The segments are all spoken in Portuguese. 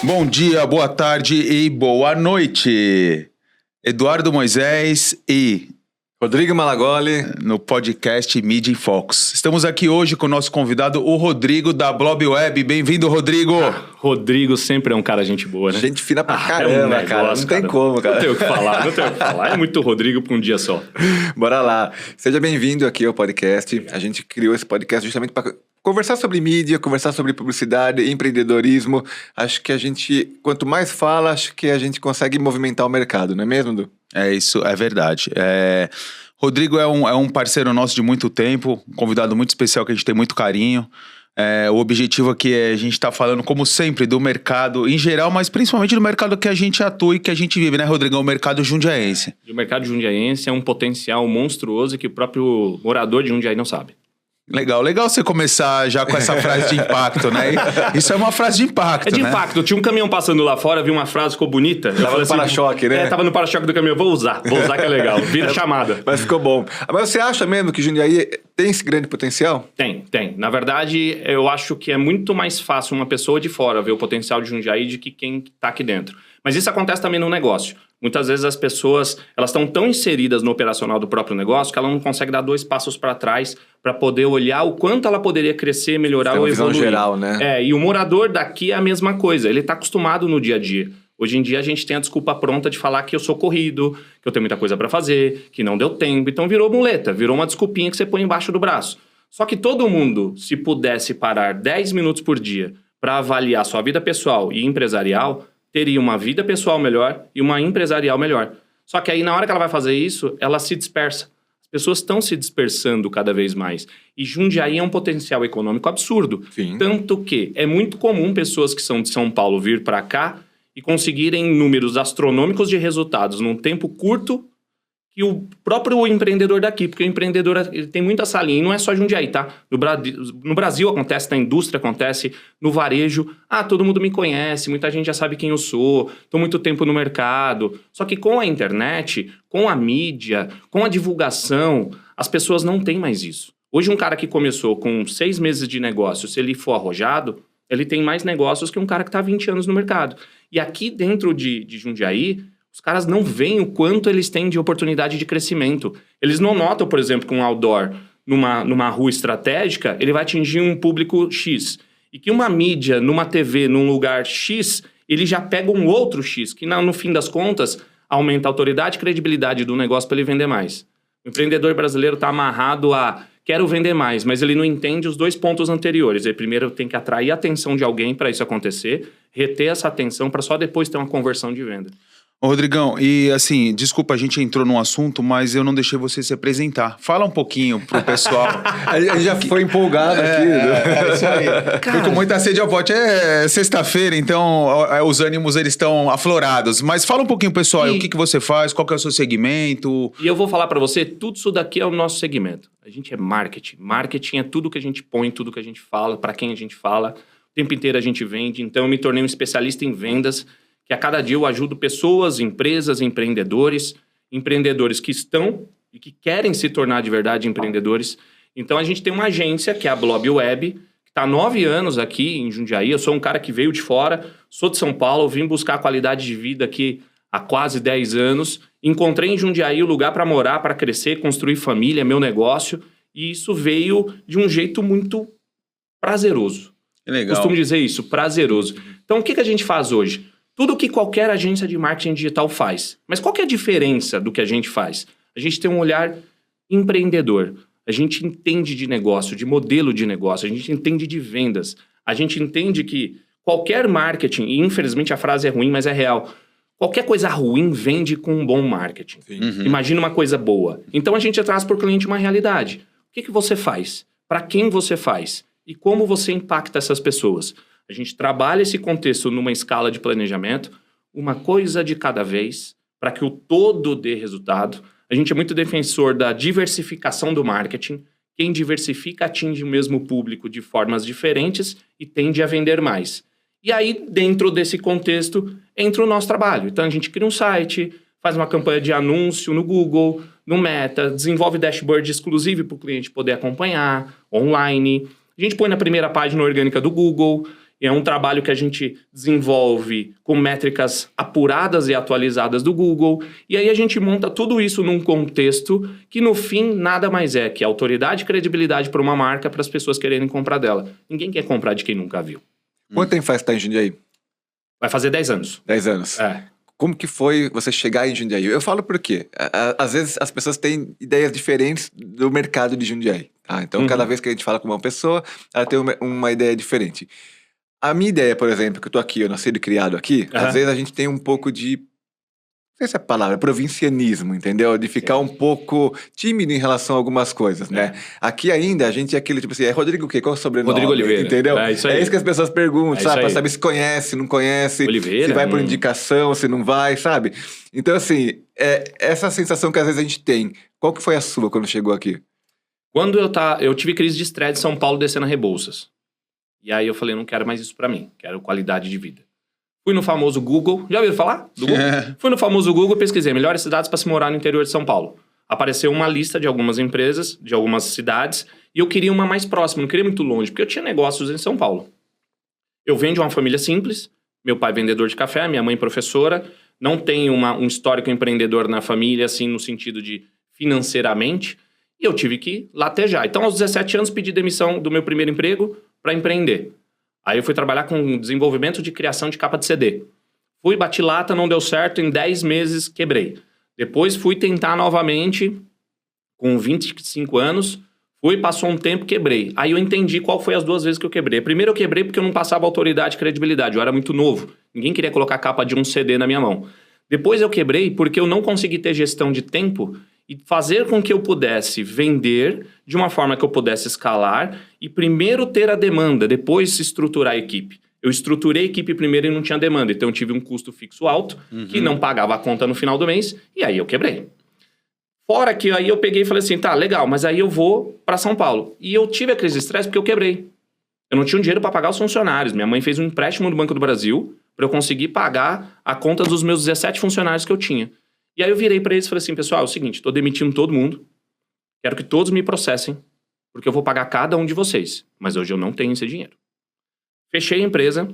Bom dia, boa tarde e boa noite. Eduardo Moisés e Rodrigo Malagoli no podcast Mídia em Focus. Estamos aqui hoje com o nosso convidado, o Rodrigo da Blob Web. Bem-vindo, Rodrigo. Rodrigo sempre é um cara gente boa, né? Gente fina pra caramba, cara. Não tem como, cara. Não tem o que falar. É muito Rodrigo pra um dia só. Bora lá. Seja bem-vindo aqui ao podcast. A gente criou esse podcast justamente para conversar sobre mídia, conversar sobre publicidade, empreendedorismo. Acho que a gente, quanto mais fala, acho que a gente consegue movimentar o mercado, não é mesmo, Du? É isso, é verdade. Rodrigo é um parceiro nosso de muito tempo, um convidado muito especial que a gente tem muito carinho. O objetivo aqui é a gente estar falando, como sempre, do mercado em geral, mas principalmente do mercado que a gente atua e que a gente vive, né, Rodrigão? O mercado jundiaense. E o mercado jundiaense é um potencial monstruoso que o próprio morador de Jundiaí não sabe. Legal você começar já com essa frase de impacto, né? Isso é uma frase de impacto, É de impacto. Tinha um caminhão passando lá fora, vi uma frase, ficou bonita. Tava no para-choque, né? Tava no para-choque do caminhão. Vou usar que é legal. Vira chamada. Mas ficou bom. Mas você acha mesmo que Jundiaí tem esse grande potencial? Tem. Na verdade, eu acho que é muito mais fácil uma pessoa de fora ver o potencial de Jundiaí do que quem tá aqui dentro. Mas isso acontece também no negócio. Muitas vezes as pessoas elas estão tão inseridas no operacional do próprio negócio que ela não consegue dar 2 passos para trás para poder olhar o quanto ela poderia crescer, melhorar ou evoluir. Visão geral, né? E o morador daqui é a mesma coisa. Ele está acostumado no dia a dia. Hoje em dia a gente tem a desculpa pronta de falar que eu sou corrido, que eu tenho muita coisa para fazer, que não deu tempo. Então virou muleta, virou uma desculpinha que você põe embaixo do braço. Só que todo mundo, se pudesse parar 10 minutos por dia para avaliar sua vida pessoal e empresarial, teria uma vida pessoal melhor e uma empresarial melhor. Só que aí, na hora que ela vai fazer isso, ela se dispersa. As pessoas estão se dispersando cada vez mais. E Jundiaí é um potencial econômico absurdo. Sim. Tanto que é muito comum pessoas que são de São Paulo vir para cá e conseguirem números astronômicos de resultados num tempo curto que o próprio empreendedor daqui, porque o empreendedor ele tem muita salinha, e não é só Jundiaí, tá? No Brasil acontece, na indústria acontece, no varejo, todo mundo me conhece, muita gente já sabe quem eu sou, estou muito tempo no mercado. Só que com a internet, com a mídia, com a divulgação, as pessoas não têm mais isso. Hoje um cara que começou com 6 meses de negócio, se ele for arrojado, ele tem mais negócios que um cara que está há 20 anos no mercado. E aqui dentro de Jundiaí, os caras não veem o quanto eles têm de oportunidade de crescimento. Eles não notam, por exemplo, que um outdoor numa rua estratégica, ele vai atingir um público X. E que uma mídia, numa TV, num lugar X, ele já pega um outro X, que no fim das contas, aumenta a autoridade e credibilidade do negócio para ele vender mais. O empreendedor brasileiro está amarrado a quero vender mais, mas ele não entende os 2 pontos anteriores. Ele primeiro tem que atrair a atenção de alguém para isso acontecer, reter essa atenção para só depois ter uma conversão de venda. Ô, Rodrigão, e assim, desculpa, a gente entrou num assunto, mas eu não deixei você se apresentar. Fala um pouquinho pro pessoal. A gente já foi empolgado aqui. É isso aí. Fui com muita sede ao pote. É sexta-feira, então os ânimos eles estão aflorados. Mas fala um pouquinho, pessoal, o que você faz, qual que é o seu segmento? E eu vou falar para você, tudo isso daqui é o nosso segmento. A gente é marketing. Marketing é tudo que a gente põe, tudo que a gente fala, para quem a gente fala. O tempo inteiro a gente vende. Então eu me tornei um especialista em vendas, que a cada dia eu ajudo pessoas, empresas, empreendedores que estão e que querem se tornar de verdade empreendedores. Então a gente tem uma agência, que é a Blob Web, que está há 9 anos aqui em Jundiaí. Eu sou um cara que veio de fora, sou de São Paulo, vim buscar qualidade de vida aqui há quase 10 anos. Encontrei em Jundiaí o lugar para morar, para crescer, construir família, meu negócio. E isso veio de um jeito muito prazeroso. Legal. Costumo dizer isso, prazeroso. Então o que a gente faz hoje? Tudo que qualquer agência de marketing digital faz. Mas qual que é a diferença do que a gente faz? A gente tem um olhar empreendedor. A gente entende de negócio, de modelo de negócio. A gente entende de vendas. A gente entende que qualquer marketing, e infelizmente a frase é ruim, mas é real. Qualquer coisa ruim vende com um bom marketing. Uhum. Imagina uma coisa boa. Então a gente traz para o cliente uma realidade. O que você faz? Para quem você faz? E como você impacta essas pessoas? A gente trabalha esse contexto numa escala de planejamento, uma coisa de cada vez, para que o todo dê resultado. A gente é muito defensor da diversificação do marketing. Quem diversifica atinge o mesmo público de formas diferentes e tende a vender mais. E aí, dentro desse contexto, entra o nosso trabalho. Então, a gente cria um site, faz uma campanha de anúncio no Google, no Meta, desenvolve dashboard exclusivo para o cliente poder acompanhar, online. A gente põe na primeira página orgânica do Google. E é um trabalho que a gente desenvolve com métricas apuradas e atualizadas do Google. E aí a gente monta tudo isso num contexto que, no fim, nada mais é que autoridade e credibilidade para uma marca para as pessoas quererem comprar dela. Ninguém quer comprar de quem nunca viu. Quanto tempo faz que tá em Jundiaí? Vai fazer 10 anos. 10 anos. É. Como que foi você chegar em Jundiaí? Eu falo por quê? Às vezes as pessoas têm ideias diferentes do mercado de Jundiaí. Tá? Então, cada vez que a gente fala com uma pessoa, ela tem uma ideia diferente. A minha ideia, por exemplo, que eu tô aqui, eu nasci e criado aqui, às vezes a gente tem um pouco de, não sei se é a palavra, provincianismo, entendeu? De ficar um pouco tímido em relação a algumas coisas, né? Aqui ainda a gente é aquele tipo assim, é Rodrigo o quê? Qual é o sobrenome? Rodrigo Oliveira. Entendeu? É isso aí. É isso que as pessoas perguntam, É sabe? isso Pra aí. saber se conhece, não conhece, Oliveira, se vai por indicação, se não vai, sabe? Então, assim, essa sensação que às vezes a gente tem, qual que foi a sua quando chegou aqui? Quando eu tive crise de estresse em São Paulo descendo a Rebouças. E aí eu falei, não quero mais isso pra mim, quero qualidade de vida. Fui no famoso Google, já ouviram falar do Google? Fui no famoso Google e pesquisei melhores cidades para se morar no interior de São Paulo. Apareceu uma lista de algumas empresas, de algumas cidades, e eu queria uma mais próxima, não queria muito longe, porque eu tinha negócios em São Paulo. Eu venho de uma família simples, meu pai vendedor de café, minha mãe professora, não tenho um histórico empreendedor na família, assim, no sentido de financeiramente, e eu tive que latejar. Então, aos 17 anos, pedi demissão do meu primeiro emprego para empreender. Aí eu fui trabalhar com desenvolvimento de criação de capa de CD. Fui, bati lata, não deu certo, em 10 meses quebrei. Depois fui tentar novamente, com 25 anos, passou um tempo, quebrei. Aí eu entendi qual foi as 2 vezes que eu quebrei. Primeiro eu quebrei porque eu não passava autoridade e credibilidade, eu era muito novo. Ninguém queria colocar a capa de um CD na minha mão. Depois eu quebrei porque eu não consegui ter gestão de tempo e fazer com que eu pudesse vender de uma forma que eu pudesse escalar e primeiro ter a demanda, depois estruturar a equipe. Eu estruturei a equipe primeiro e não tinha demanda, então eu tive um custo fixo alto, que não pagava a conta no final do mês, e aí eu quebrei. Fora que aí eu peguei e falei assim, tá, legal, mas aí eu vou para São Paulo. E eu tive a crise de estresse porque eu quebrei. Eu não tinha um dinheiro para pagar os funcionários. Minha mãe fez um empréstimo no Banco do Brasil para eu conseguir pagar a conta dos meus 17 funcionários que eu tinha. E aí eu virei para eles e falei assim, pessoal, é o seguinte, tô demitindo todo mundo, quero que todos me processem, porque eu vou pagar cada um de vocês, mas hoje eu não tenho esse dinheiro. Fechei a empresa,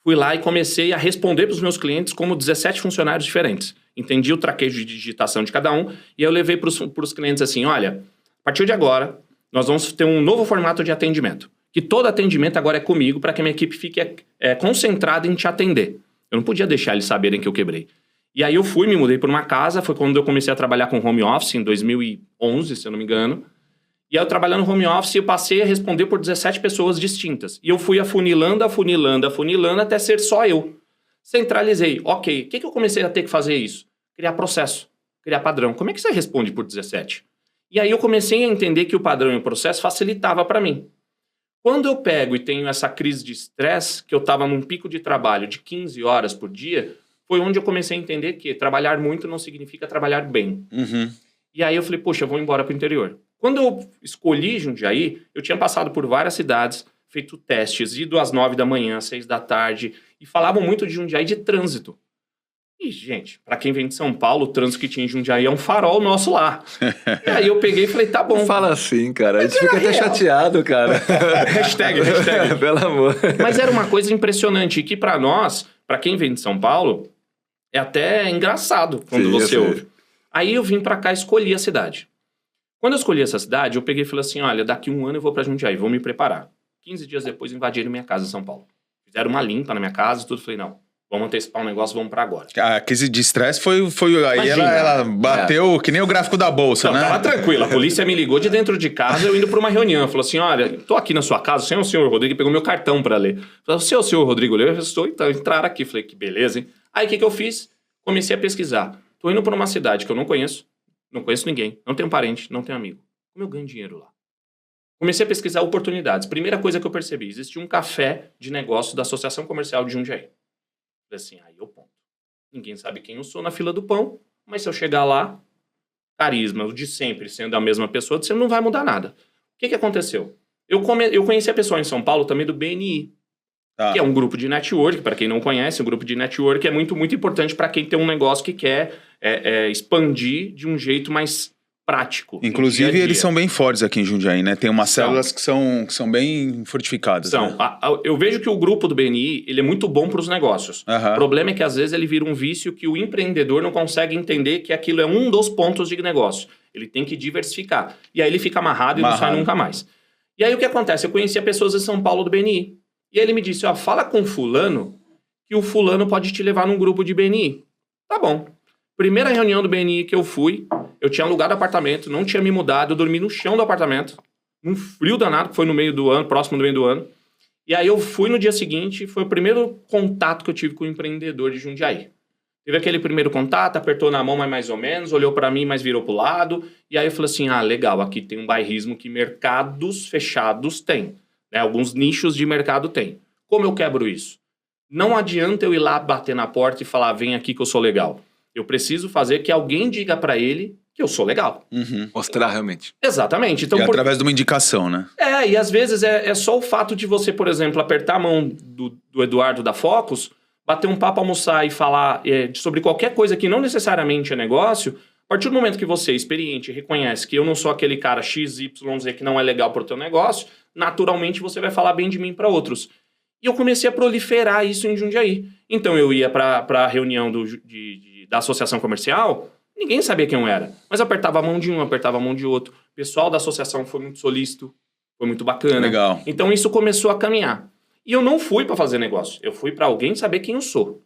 fui lá e comecei a responder para os meus clientes como 17 funcionários diferentes. Entendi o traquejo de digitação de cada um, e eu levei para os clientes assim, olha, a partir de agora, nós vamos ter um novo formato de atendimento, que todo atendimento agora é comigo, para que a minha equipe fique concentrada em te atender. Eu não podia deixar eles saberem que eu quebrei. E aí eu me mudei para uma casa, foi quando eu comecei a trabalhar com home office, em 2011, se eu não me engano. E aí eu trabalhando no home office, eu passei a responder por 17 pessoas distintas. E eu fui afunilando até ser só eu. Centralizei. Ok, o que eu comecei a ter que fazer isso? Criar processo, criar padrão. Como é que você responde por 17? E aí eu comecei a entender que o padrão e o processo facilitava para mim. Quando eu pego e tenho essa crise de estresse, que eu estava num pico de trabalho de 15 horas por dia, foi onde eu comecei a entender que trabalhar muito não significa trabalhar bem. E aí eu falei, poxa, eu vou embora para o interior. Quando eu escolhi Jundiaí, eu tinha passado por várias cidades, feito testes, ido às 9 da manhã, às 6 da tarde, e falavam muito de Jundiaí de trânsito. E, gente, para quem vem de São Paulo, o trânsito que tinha em Jundiaí é um farol nosso lá. E aí eu peguei e falei, tá bom. Fala assim, cara. A gente fica até chateado, cara. hashtag. Pelo amor. Mas era uma coisa impressionante, que para nós, para quem vem de São Paulo, é até engraçado quando você ouve. Aí eu vim para cá e escolhi a cidade. Quando eu escolhi essa cidade, eu peguei e falei assim, olha, daqui 1 ano eu vou para Jundiaí, vou me preparar. 15 dias depois invadiram minha casa em São Paulo. Fizeram uma limpa na minha casa e tudo. Falei, não, vamos antecipar um negócio, vamos para agora. A crise de estresse foi aí ela bateu que nem o gráfico da bolsa, não, né? Tava tranquilo, a polícia me ligou de dentro de casa, eu indo para uma reunião. Falou assim, olha, tô aqui na sua casa, você é o senhor Rodrigo, pegou meu cartão para ler. Falei, você é o senhor Rodrigo? Eu estou, então, entrar aqui. Falei, que beleza, hein? Aí o que eu fiz? Comecei a pesquisar. Tô indo para uma cidade que eu não conheço ninguém, não tenho parente, não tenho amigo. Como eu ganho dinheiro lá? Comecei a pesquisar oportunidades. Primeira coisa que eu percebi, existia um café de negócio da Associação Comercial de Jundiaí. Falei assim, aí eu ponto. Ninguém sabe quem eu sou na fila do pão, mas se eu chegar lá, carisma, o de sempre, sendo a mesma pessoa, você não vai mudar nada. O que aconteceu? Eu conheci a pessoa em São Paulo também do BNI, que é um grupo de network, para quem não conhece, um grupo de network é muito, muito importante para quem tem um negócio que quer expandir de um jeito mais prático. Inclusive, dia a eles dia. são bem fortes aqui em Jundiaí, né? Tem umas São. células que são bem fortificadas. São. Né? Eu vejo que o grupo do BNI ele é muito bom para os negócios. Aham. O problema é que às vezes ele vira um vício que o empreendedor não consegue entender que aquilo é um dos pontos de negócio. Ele tem que diversificar. E aí ele fica amarrado e não sai nunca mais. E aí o que acontece? Eu conhecia pessoas em São Paulo do BNI. E aí ele me disse, ó, fala com fulano que o fulano pode te levar num grupo de BNI. Tá bom. Primeira reunião do BNI que eu fui, eu tinha alugado apartamento, não tinha me mudado, eu dormi no chão do apartamento, num frio danado, que foi no meio do ano, próximo do meio do ano. E aí eu fui no dia seguinte, foi o primeiro contato que eu tive com o empreendedor de Jundiaí. Teve aquele primeiro contato, apertou na mão, mas mais ou menos, olhou para mim, mas virou pro lado. E aí eu falei assim, legal, aqui tem um bairrismo que mercados fechados tem. Né? Alguns nichos de mercado tem. Como eu quebro isso? Não adianta eu ir lá bater na porta e falar, vem aqui que eu sou legal. Eu preciso fazer que alguém diga para ele que eu sou legal. Uhum. Mostrar realmente. Exatamente. Então, E através de uma indicação, né? e às vezes é só o fato de você, por exemplo, apertar a mão do Eduardo da Focus, bater um papo, almoçar e falar sobre qualquer coisa que não necessariamente é negócio, a partir do momento que você é experiente e reconhece que eu não sou aquele cara XYZ que não é legal para o teu negócio, naturalmente você vai falar bem de mim para outros. E eu comecei a proliferar isso em Jundiaí. Então eu ia para a reunião da associação comercial, ninguém sabia quem eu era. Mas apertava a mão de um, apertava a mão de outro. O pessoal da associação foi muito solícito, foi muito bacana. Legal. Então isso começou a caminhar. E eu não fui para fazer negócio, eu fui para alguém saber quem eu sou.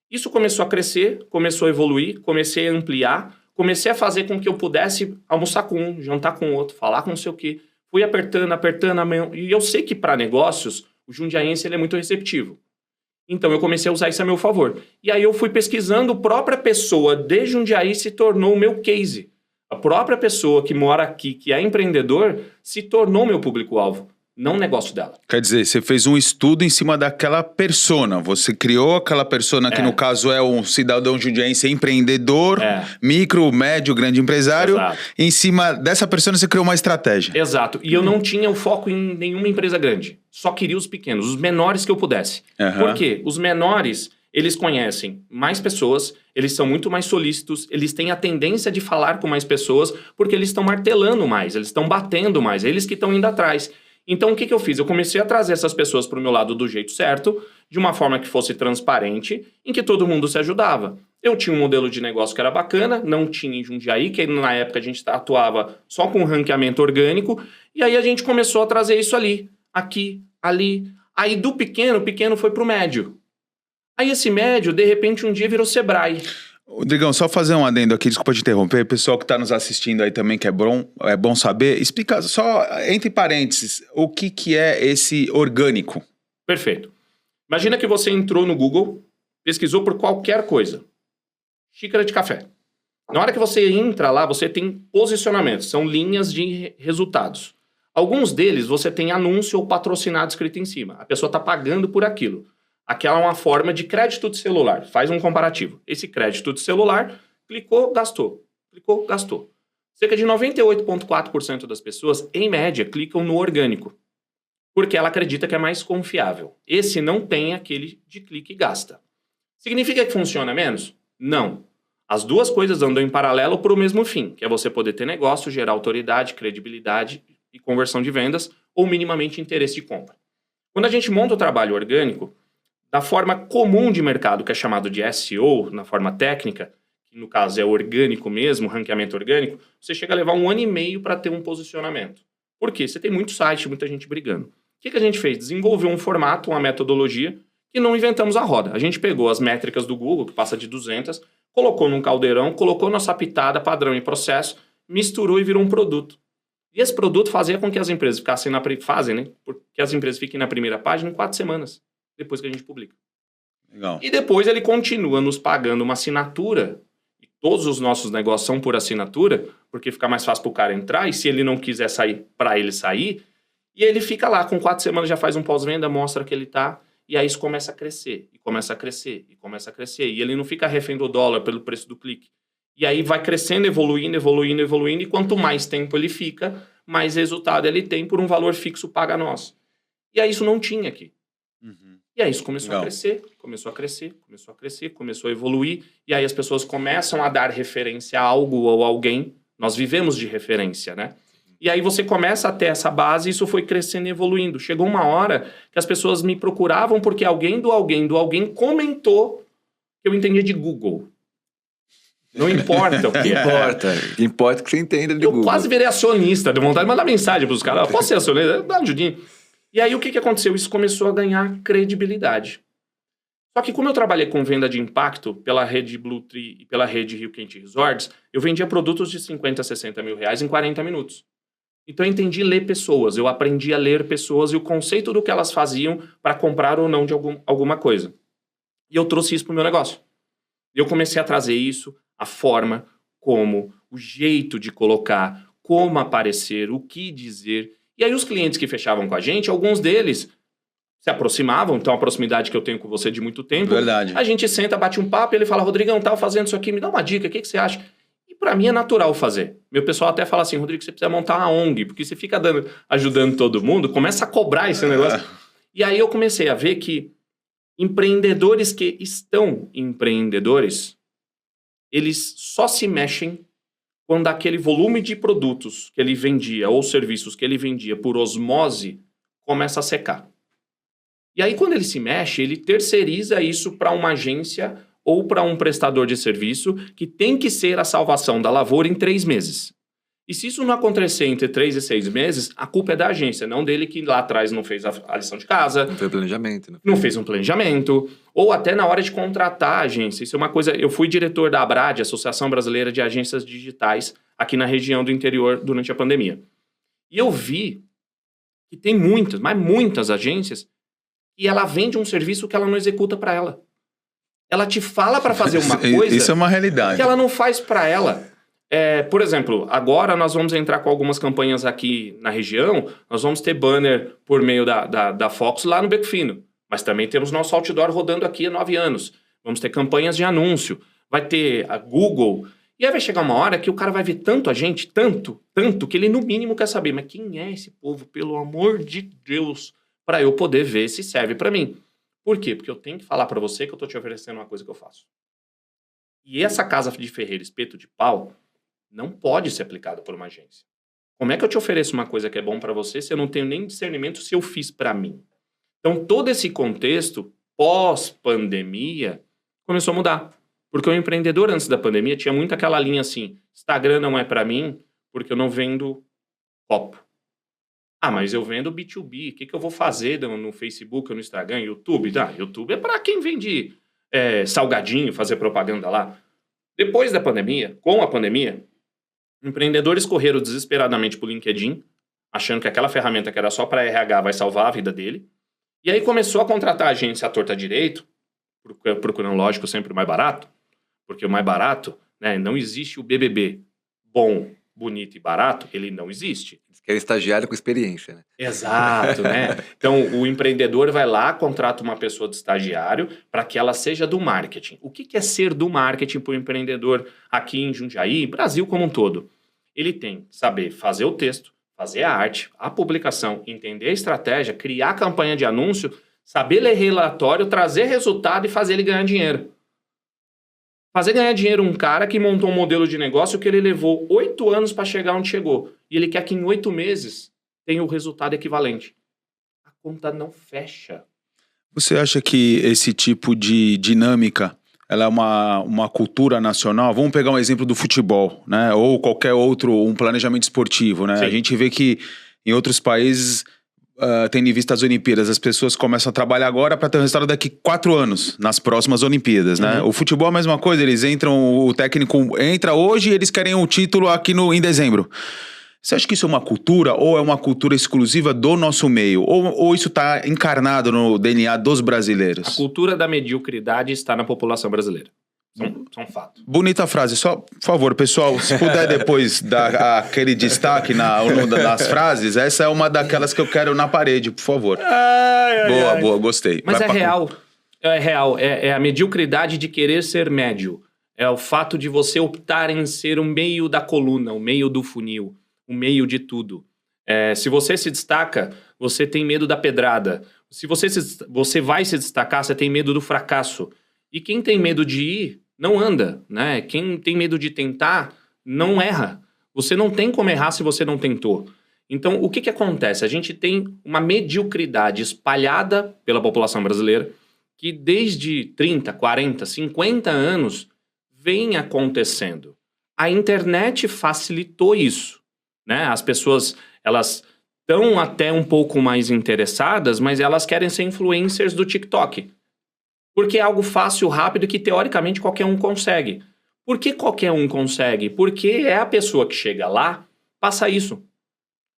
Isso começou a crescer, começou a evoluir, comecei a ampliar, comecei a fazer com que eu pudesse almoçar com um, jantar com outro, falar com não sei o quê. Fui apertando a mão. E eu sei que para negócios, o jundiaense ele é muito receptivo. Então eu comecei a usar isso a meu favor. E aí eu fui pesquisando, a própria pessoa de Jundiaí se tornou o meu case. A própria pessoa que mora aqui, que é empreendedor, se tornou meu público-alvo, não o negócio dela. Quer dizer, você fez um estudo em cima daquela persona. Você criou aquela persona que, no caso, é um cidadão jundiaense empreendedor, micro, médio, grande empresário. Exato. Em cima dessa persona, você criou uma estratégia. Exato. E eu não tinha o foco em nenhuma empresa grande. Só queria os pequenos, os menores que eu pudesse. Uhum. Por quê? Os menores, eles conhecem mais pessoas, eles são muito mais solícitos, eles têm a tendência de falar com mais pessoas, porque eles estão martelando mais, eles estão batendo mais, eles que estão indo atrás. Então, o que eu fiz? Eu comecei a trazer essas pessoas para o meu lado do jeito certo, de uma forma que fosse transparente, em que todo mundo se ajudava. Eu tinha um modelo de negócio que era bacana, não tinha em Jundiaí, que na época a gente atuava só com ranqueamento orgânico, e aí a gente começou a trazer isso ali, aqui, ali. Aí do pequeno, o pequeno foi para o médio. Aí esse médio, de repente, um dia virou Sebrae. Rodrigão, só fazer um adendo aqui, desculpa te interromper, pessoal que está nos assistindo aí também, que é bom saber, explica só, entre parênteses, o que é esse orgânico? Perfeito. Imagina que você entrou no Google, pesquisou por qualquer coisa. Xícara de café. Na hora que você entra lá, você tem posicionamentos, são linhas de resultados. Alguns deles você tem anúncio ou patrocinado escrito em cima. A pessoa está pagando por aquilo. Aquela é uma forma de crédito de celular. Faz um comparativo. Esse crédito de celular, clicou, gastou. Clicou, gastou. Cerca de 98,4% das pessoas, em média, clicam no orgânico. Porque ela acredita que é mais confiável. Esse não tem aquele de clique e gasta. Significa que funciona menos? Não. As duas coisas andam em paralelo para o mesmo fim, que é você poder ter negócio, gerar autoridade, credibilidade e conversão de vendas, ou minimamente interesse de compra. Quando a gente monta o trabalho orgânico, da forma comum de mercado, que é chamado de SEO, na forma técnica, que no caso é orgânico mesmo, ranqueamento orgânico, você chega a levar 1 ano e meio para ter um posicionamento. Por quê? Você tem muito site, muita gente brigando. O que a gente fez? Desenvolveu um formato, uma metodologia, que não inventamos a roda. A gente pegou as métricas do Google, que passa de 200, colocou num caldeirão, colocou nossa pitada, padrão e processo, misturou e virou um produto. E esse produto fazia com que as empresas ficassem porque as empresas fiquem na primeira página em 4 semanas. Depois que a gente publica. Legal. E depois ele continua nos pagando uma assinatura, e todos os nossos negócios são por assinatura, porque fica mais fácil para o cara entrar, e se ele não quiser sair, para ele sair, e ele fica lá, com 4 semanas já faz um pós-venda, mostra que ele está, e aí isso começa a crescer, e começa a crescer, e começa a crescer, e ele não fica refém do dólar pelo preço do clique. E aí vai crescendo, evoluindo, e quanto mais tempo ele fica, mais resultado ele tem por um valor fixo paga a nós. E aí isso não tinha aqui. Uhum. E aí isso começou a crescer, começou a evoluir, e aí as pessoas começam a dar referência a algo ou alguém Nós vivemos de referência, né? E aí você começa a ter essa base e isso foi crescendo e evoluindo. Chegou uma hora que as pessoas me procuravam porque alguém comentou que eu entendia de Google. Não importa o que Não importa que você entenda de Google. Eu quase virei acionista, deu vontade de mandar mensagem para os caras. Posso ser acionista? Dá uma ajudinha. E aí o que aconteceu? Isso começou a ganhar credibilidade. Só que como eu trabalhei com venda de impacto pela rede Blue Tree e pela rede Rio Quente Resorts, eu vendia produtos de 50 a 60 mil reais em 40 minutos. Então eu entendi ler pessoas, eu aprendi a ler pessoas e o conceito do que elas faziam para comprar ou não de alguma coisa. E eu trouxe isso para o meu negócio. E eu comecei a trazer isso, a forma, como, o jeito de colocar, como aparecer, o que dizer. E aí os clientes que fechavam com a gente, alguns deles se aproximavam, então a proximidade que eu tenho com você de muito tempo. Verdade. A gente senta, bate um papo e ele fala, Rodrigão, tava fazendo isso aqui, me dá uma dica, o que você acha? E para mim é natural fazer. Meu pessoal até fala assim, Rodrigo, você precisa montar uma ONG, porque você fica ajudando todo mundo, começa a cobrar esse negócio. E aí eu comecei a ver que empreendedores que estão empreendedores, eles só se mexem quando aquele volume de produtos que ele vendia ou serviços que ele vendia por osmose começa a secar. E aí quando ele se mexe, ele terceiriza isso para uma agência ou para um prestador de serviço que tem que ser a salvação da lavoura em 3 meses. E se isso não acontecer entre 3 e 6 meses, a culpa é da agência, não dele que lá atrás não fez a lição de casa. Não fez planejamento. Né? Não fez um planejamento. Ou até na hora de contratar a agência. Isso é uma coisa... Eu fui diretor da ABRAD, Associação Brasileira de Agências Digitais, aqui na região do interior durante a pandemia. E eu vi que tem muitas, mas muitas agências, e ela vende um serviço que ela não executa para ela. Ela te fala para fazer uma coisa... Isso é uma realidade. Que ela não faz para ela. Por exemplo, agora nós vamos entrar com algumas campanhas aqui na região, nós vamos ter banner por meio da Fox lá no Beco Fino, mas também temos nosso outdoor rodando aqui há 9 anos. Vamos ter campanhas de anúncio, vai ter a Google, e aí vai chegar uma hora que o cara vai ver tanto a gente, tanto, que ele no mínimo quer saber, mas quem é esse povo, pelo amor de Deus, para eu poder ver se serve para mim. Por quê? Porque eu tenho que falar para você que eu tô te oferecendo uma coisa que eu faço. E essa casa de ferreiro, espeto de pau, não pode ser aplicada por uma agência. Como é que eu te ofereço uma coisa que é bom para você se eu não tenho nem discernimento se eu fiz para mim? Então, todo esse contexto, pós-pandemia, começou a mudar. Porque o empreendedor, antes da pandemia, tinha muito aquela linha assim, Instagram não é para mim porque eu não vendo copo. Ah, mas eu vendo B2B, o que eu vou fazer no Facebook, no Instagram, YouTube? YouTube é para quem vende salgadinho, fazer propaganda lá. Depois da pandemia, com a pandemia, empreendedores correram desesperadamente para o LinkedIn, achando que aquela ferramenta que era só para RH vai salvar a vida dele. E aí começou a contratar a agência à torta direito, procurando, lógico, sempre o mais barato, porque o mais barato, né, não existe o BBB bom, bonito e barato, ele não existe. Que é estagiário com experiência, né? Exato, né? Então, o empreendedor vai lá, contrata uma pessoa de estagiário para que ela seja do marketing. O que é ser do marketing para o empreendedor aqui em Jundiaí, Brasil como um todo? Ele tem que saber fazer o texto, fazer a arte, a publicação, entender a estratégia, criar campanha de anúncio, saber ler relatório, trazer resultado e fazer ele ganhar dinheiro. Fazer ganhar dinheiro um cara que montou um modelo de negócio que ele levou 8 anos para chegar onde chegou. E ele quer que em 8 meses tenha o resultado equivalente. A conta não fecha. Você acha que esse tipo de dinâmica, ela é uma cultura nacional? Vamos pegar um exemplo do futebol, né? Ou qualquer outro, um planejamento esportivo, né? Sim. A gente vê que em outros países... tendo em vista as Olimpíadas, as pessoas começam a trabalhar agora para ter um resultado daqui 4 anos, nas próximas Olimpíadas, né? O futebol é a mesma coisa, eles entram, o técnico entra hoje e eles querem um título aqui em dezembro. Você acha que isso é uma cultura ou é uma cultura exclusiva do nosso meio? Ou isso está encarnado no DNA dos brasileiros? A cultura da mediocridade está na população brasileira. São fatos. Bonita frase. Só, por favor, pessoal, se puder depois dar aquele destaque nas frases, essa é uma daquelas que eu quero na parede, por favor. Boa, gostei. Mas é real. É real. É a mediocridade de querer ser médio. É o fato de você optar em ser o meio da coluna, o meio do funil, o meio de tudo. Se você se destaca, você tem medo da pedrada. Se você vai se destacar, você tem medo do fracasso. E quem tem medo de ir, não anda, né? Quem tem medo de tentar, não erra. Você não tem como errar se você não tentou. Então, o que acontece? A gente tem uma mediocridade espalhada pela população brasileira que desde 30, 40, 50 anos vem acontecendo. A internet facilitou isso, né? As pessoas, elas estão até um pouco mais interessadas, mas elas querem ser influencers do TikTok. Porque é algo fácil, rápido, que teoricamente qualquer um consegue. Por que qualquer um consegue? Porque é a pessoa que chega lá, passa isso.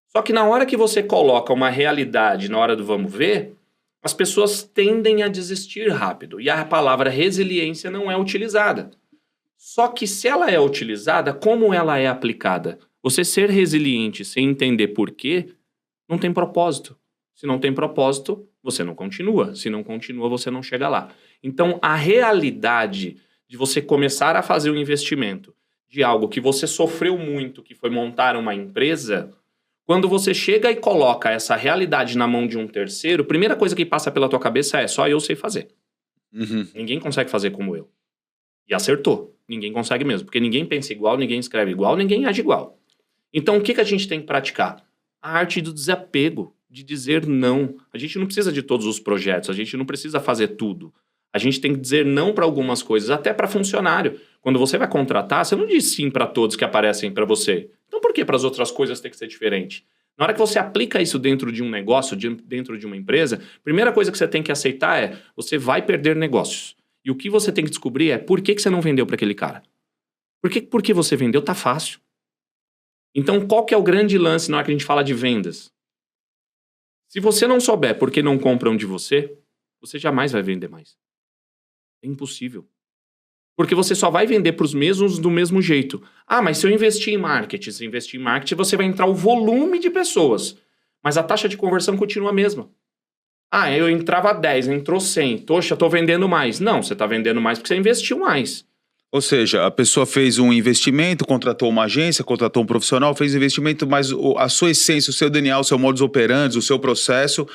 Só que na hora que você coloca uma realidade, na hora do vamos ver, as pessoas tendem a desistir rápido. E a palavra resiliência não é utilizada. Só que se ela é utilizada, como ela é aplicada? Você ser resiliente sem entender por quê, não tem propósito. Se não tem propósito, você não continua. Se não continua, você não chega lá. Então, a realidade de você começar a fazer um investimento de algo que você sofreu muito, que foi montar uma empresa, quando você chega e coloca essa realidade na mão de um terceiro, a primeira coisa que passa pela tua cabeça é só eu sei fazer. Ninguém consegue fazer como eu. E acertou. Ninguém consegue mesmo. Porque ninguém pensa igual, ninguém escreve igual, ninguém age igual. Então, o que a gente tem que praticar? A arte do desapego, de dizer não. A gente não precisa de todos os projetos, a gente não precisa fazer tudo. A gente tem que dizer não para algumas coisas, até para funcionário. Quando você vai contratar, você não diz sim para todos que aparecem para você. Então, por que para as outras coisas tem que ser diferente? Na hora que você aplica isso dentro de um negócio, dentro de uma empresa, a primeira coisa que você tem que aceitar é você vai perder negócios. E o que você tem que descobrir é por que você não vendeu para aquele cara. Porque você vendeu, tá fácil. Então, qual que é o grande lance na hora que a gente fala de vendas? Se você não souber por que não compram de você, você jamais vai vender mais. É impossível. Porque você só vai vender para os mesmos do mesmo jeito. Ah, mas se eu investir em marketing, você vai entrar o volume de pessoas. Mas a taxa de conversão continua a mesma. Ah, eu entrava 10, entrou 100. Poxa, eu tô vendendo mais. Não, você tá vendendo mais porque você investiu mais. Ou seja, a pessoa fez um investimento, contratou uma agência, contratou um profissional, fez investimento, mas a sua essência, o seu DNA, o seu modus operandi, o seu processo,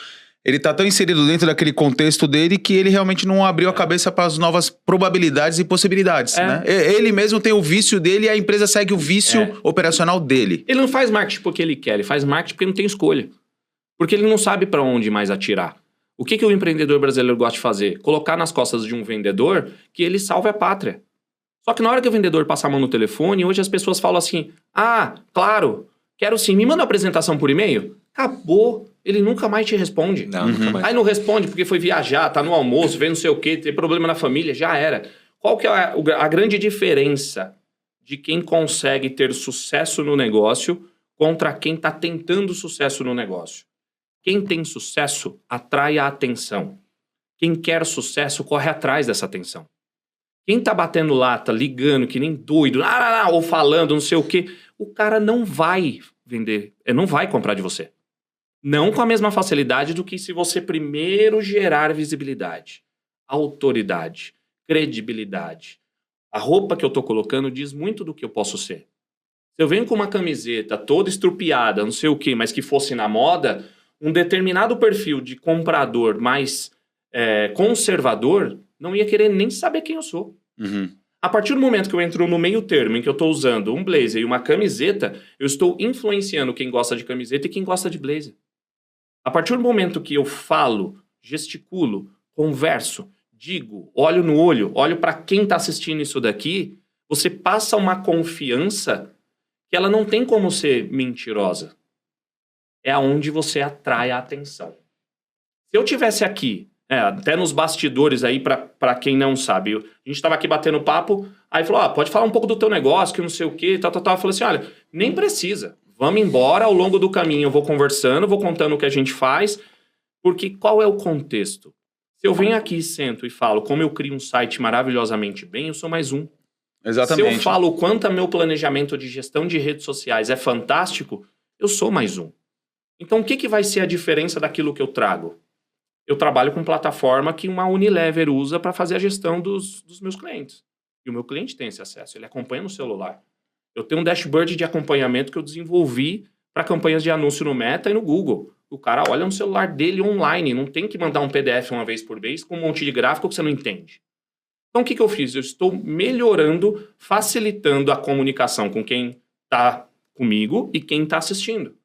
ele tá tão inserido dentro daquele contexto dele que ele realmente não abriu a cabeça para as novas probabilidades e possibilidades, né? Ele mesmo tem o vício dele e a empresa segue o vício operacional dele. Ele não faz marketing porque ele quer, ele faz marketing porque não tem escolha. Porque ele não sabe para onde mais atirar. O que o empreendedor brasileiro gosta de fazer? Colocar nas costas de um vendedor que ele salve a pátria. Só que na hora que o vendedor passa a mão no telefone, hoje as pessoas falam assim, ah, claro, quero sim, me manda uma apresentação por e-mail. Acabou, ele nunca mais te responde. Não, nunca mais. Aí não responde porque foi viajar, tá no almoço, veio não sei o quê, tem problema na família, já era. Qual que é a grande diferença de quem consegue ter sucesso no negócio contra quem está tentando sucesso no negócio? Quem tem sucesso atrai a atenção. Quem quer sucesso corre atrás dessa atenção. Quem tá batendo lata, ligando, que nem doido, ou falando, não sei o quê, o cara não vai vender, não vai comprar de você. Não com a mesma facilidade do que se você primeiro gerar visibilidade, autoridade, credibilidade. A roupa que eu tô colocando diz muito do que eu posso ser. Se eu venho com uma camiseta toda estrupiada, não sei o quê, mas que fosse na moda, um determinado perfil de comprador mais conservador não ia querer nem saber quem eu sou. A partir do momento que eu entro no meio termo, em que eu estou usando um blazer e uma camiseta, eu estou influenciando quem gosta de camiseta e quem gosta de blazer. A partir do momento que eu falo, gesticulo, converso, digo, olho no olho, olho para quem está assistindo isso daqui, você passa uma confiança que ela não tem como ser mentirosa. É aonde você atrai a atenção. Se eu tivesse aqui, até nos bastidores aí, para quem não sabe, a gente estava aqui batendo papo, aí falou, pode falar um pouco do teu negócio, que não sei o quê, tal. Eu falei assim, olha, nem precisa, vamos embora, ao longo do caminho eu vou conversando, vou contando o que a gente faz, porque qual é o contexto? Se eu venho aqui, sento e falo como eu crio um site maravilhosamente bem, eu sou mais um. Exatamente. Se eu falo o quanto meu planejamento de gestão de redes sociais é fantástico, eu sou mais um. Então, o que vai ser a diferença daquilo que eu trago? Eu trabalho com plataforma que uma Unilever usa para fazer a gestão dos meus clientes. E o meu cliente tem esse acesso, ele acompanha no celular. Eu tenho um dashboard de acompanhamento que eu desenvolvi para campanhas de anúncio no Meta e no Google. O cara olha no celular dele online, não tem que mandar um PDF uma vez por mês com um monte de gráfico que você não entende. Então, o que eu fiz? Eu estou melhorando, facilitando a comunicação com quem está comigo e quem está assistindo.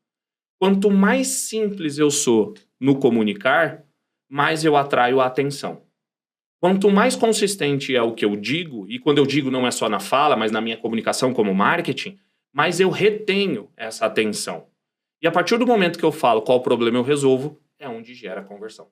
Quanto mais simples eu sou no comunicar, mais eu atraio a atenção. Quanto mais consistente é o que eu digo, e quando eu digo não é só na fala, mas na minha comunicação como marketing, mais eu retenho essa atenção. E a partir do momento que eu falo qual problema eu resolvo, é onde gera conversão.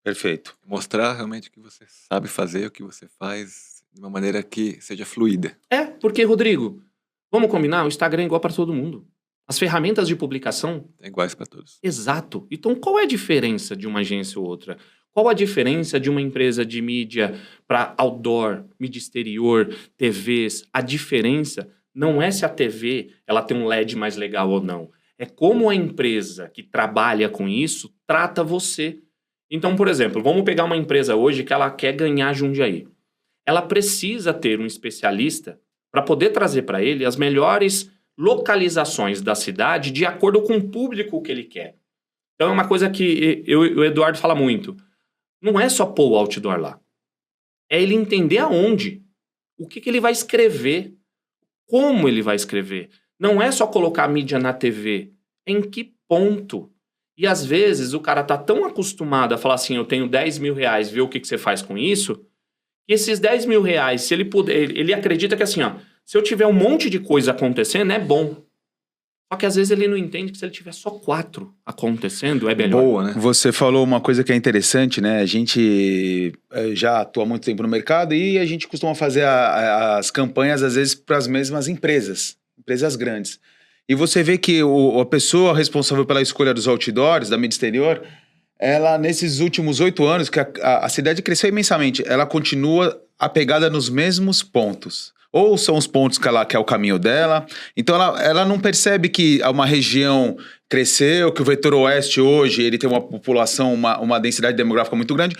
Perfeito. Mostrar realmente o que você sabe fazer, o que você faz de uma maneira que seja fluida. Porque, Rodrigo, vamos combinar? O Instagram é igual para todo mundo. As ferramentas de publicação... É iguais para todos. Exato. Então, qual é a diferença de uma agência ou outra? Qual a diferença de uma empresa de mídia para outdoor, mídia exterior, TVs? A diferença não é se a TV ela tem um LED mais legal ou não. É como a empresa que trabalha com isso trata você. Então, por exemplo, vamos pegar uma empresa hoje que ela quer ganhar Jundiaí. Ela precisa ter um especialista para poder trazer para ele as melhores localizações da cidade de acordo com o público que ele quer. Então é uma coisa que o Eduardo fala muito. Não é só pôr o outdoor lá. É ele entender aonde. O que ele vai escrever. Como ele vai escrever. Não é só colocar a mídia na TV. Em que ponto? E às vezes o cara tá tão acostumado a falar assim, eu tenho 10 mil reais, vê o que você faz com isso, que esses 10 mil reais, se ele puder, ele acredita que assim, ó, se eu tiver um monte de coisa acontecendo, é bom. Só que às vezes ele não entende que se ele tiver só 4 acontecendo, é melhor. Boa, né? Você falou uma coisa que é interessante, né? A gente já atua há muito tempo no mercado e a gente costuma fazer as campanhas, às vezes, para as mesmas empresas grandes. E você vê que a pessoa responsável pela escolha dos outdoors, da mídia exterior, ela, nesses últimos 8 anos, que a cidade cresceu imensamente, ela continua apegada nos mesmos pontos. Ou são os pontos que é o caminho dela. Então ela não percebe que uma região cresceu, que o vetor oeste hoje ele tem uma população, uma densidade demográfica muito grande.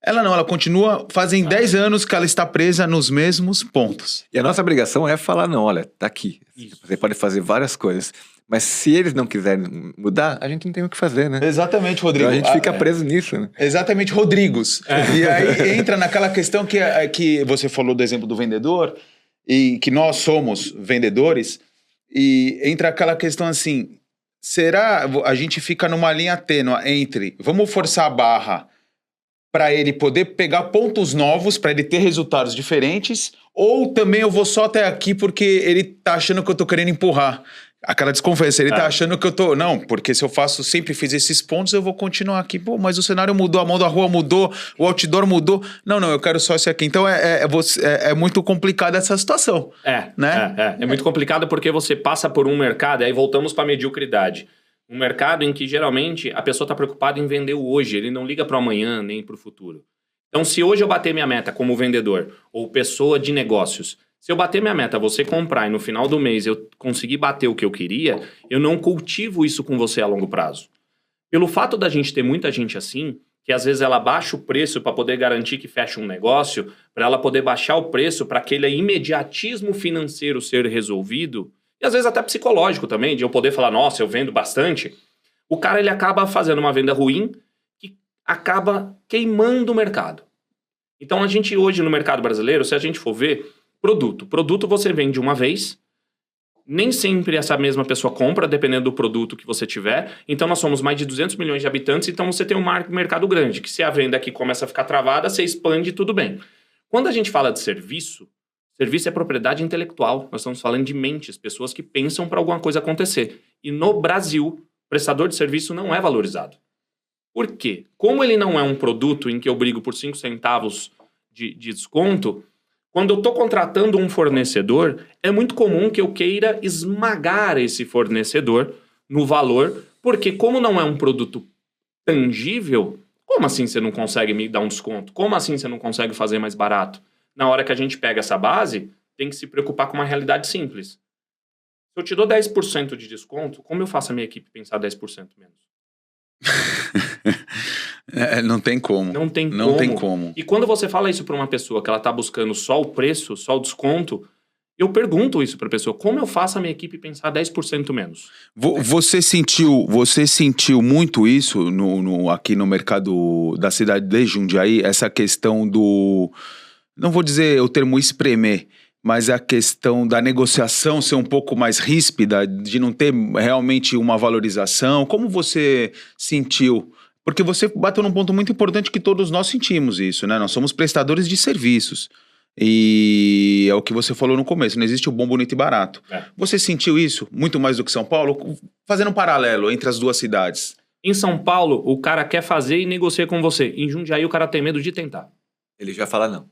Ela continua, fazem 10 anos que ela está presa nos mesmos pontos. E a nossa obrigação é falar, não, olha, tá aqui. Isso. Você pode fazer várias coisas. Mas se eles não quiserem mudar, a gente não tem o que fazer, né? Exatamente, Rodrigo. Então a gente fica preso nisso, né? Exatamente, Rodrigos. E aí entra naquela questão que você falou do exemplo do vendedor, e que nós somos vendedores, e entra aquela questão assim, será a gente fica numa linha tênue entre vamos forçar a barra para ele poder pegar pontos novos, para ele ter resultados diferentes, ou também eu vou só até aqui porque ele tá achando que eu tô querendo empurrar. Aquela desconfiança, ele tá achando que eu tô... Não, porque se eu sempre fiz esses pontos, eu vou continuar aqui. Pô, mas o cenário mudou, a mão da rua mudou, o outdoor mudou. Não, eu quero só esse aqui. Então é muito complicada essa situação. É muito complicado porque você passa por um mercado, aí voltamos para a mediocridade. Um mercado em que geralmente a pessoa está preocupada em vender o hoje, ele não liga para o amanhã nem para o futuro. Então, se hoje eu bater minha meta como vendedor ou pessoa de negócios, se eu bater minha meta, você comprar e no final do mês eu conseguir bater o que eu queria, eu não cultivo isso com você a longo prazo. Pelo fato da gente ter muita gente assim, que às vezes ela baixa o preço para poder garantir que feche um negócio, para ela poder baixar o preço para aquele imediatismo financeiro ser resolvido, e às vezes até psicológico também, de eu poder falar, nossa, eu vendo bastante, o cara ele acaba fazendo uma venda ruim que acaba queimando o mercado. Então a gente hoje no mercado brasileiro, se a gente for ver, Produto você vende uma vez, nem sempre essa mesma pessoa compra, dependendo do produto que você tiver. Então nós somos mais de 200 milhões de habitantes, então você tem um mercado grande, que se a venda aqui começa a ficar travada, você expande e tudo bem. Quando a gente fala de serviço é propriedade intelectual. Nós estamos falando de mentes, pessoas que pensam para alguma coisa acontecer. E no Brasil, prestador de serviço não é valorizado. Por quê? Como ele não é um produto em que eu brigo por 5 centavos de desconto... Quando eu estou contratando um fornecedor, é muito comum que eu queira esmagar esse fornecedor no valor, porque como não é um produto tangível, como assim você não consegue me dar um desconto? Como assim você não consegue fazer mais barato? Na hora que a gente pega essa base, tem que se preocupar com uma realidade simples. Se eu te dou 10% de desconto, como eu faço a minha equipe pensar 10% menos? Não tem como. Não tem como. E quando você fala isso para uma pessoa que ela está buscando só o preço, só o desconto, eu pergunto isso para a pessoa, como eu faço a minha equipe pensar 10% menos? Você sentiu muito isso aqui no mercado da cidade de Jundiaí, essa questão do... Não vou dizer o termo espremer, mas a questão da negociação ser um pouco mais ríspida, de não ter realmente uma valorização, como você sentiu? Porque você bateu num ponto muito importante que todos nós sentimos isso, né? Nós somos prestadores de serviços. E é o que você falou no começo, não existe o bom, bonito e barato. Você sentiu isso muito mais do que São Paulo? Fazendo um paralelo entre as duas cidades. Em São Paulo, o cara quer fazer e negocia com você. Em Jundiaí, o cara tem medo de tentar. Ele já fala não.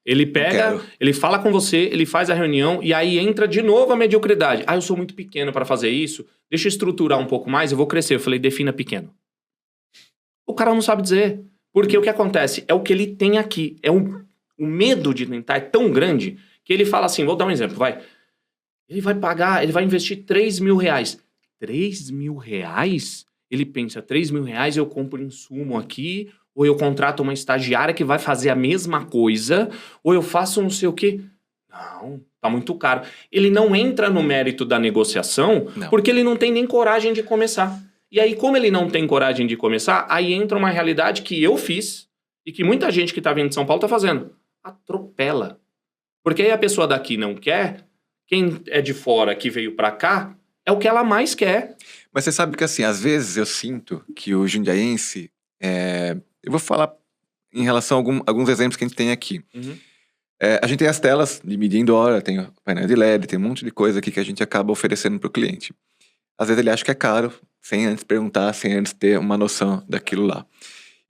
Ele pega, ele fala com você, ele faz a reunião e aí entra de novo a mediocridade. Eu sou muito pequeno para fazer isso, deixa eu estruturar um pouco mais, eu vou crescer. Eu falei, defina pequeno. O cara não sabe dizer. Porque o que acontece é o que ele tem aqui. O medo de tentar é tão grande que ele fala assim, vou dar um exemplo, vai. Ele vai pagar, ele vai investir 3 mil reais. 3 mil reais? Ele pensa, 3 mil reais eu compro insumo aqui, ou eu contrato uma estagiária que vai fazer a mesma coisa, ou eu faço não sei o quê. Não, tá muito caro. Ele não entra no mérito da negociação, porque ele não tem nem coragem de começar. E aí, como ele não tem coragem de começar, aí entra uma realidade que eu fiz e que muita gente que tá vindo de São Paulo tá fazendo. Atropela. Porque aí a pessoa daqui não quer, quem é de fora que veio pra cá, é o que ela mais quer. Mas você sabe que, assim, às vezes eu sinto que o jundiaense... Eu vou falar em relação a alguns exemplos que a gente tem aqui. A gente tem as telas de mídia indoor, tem o painel de LED, tem um monte de coisa aqui que a gente acaba oferecendo para o cliente. Às vezes ele acha que é caro, sem antes perguntar, sem antes ter uma noção daquilo lá.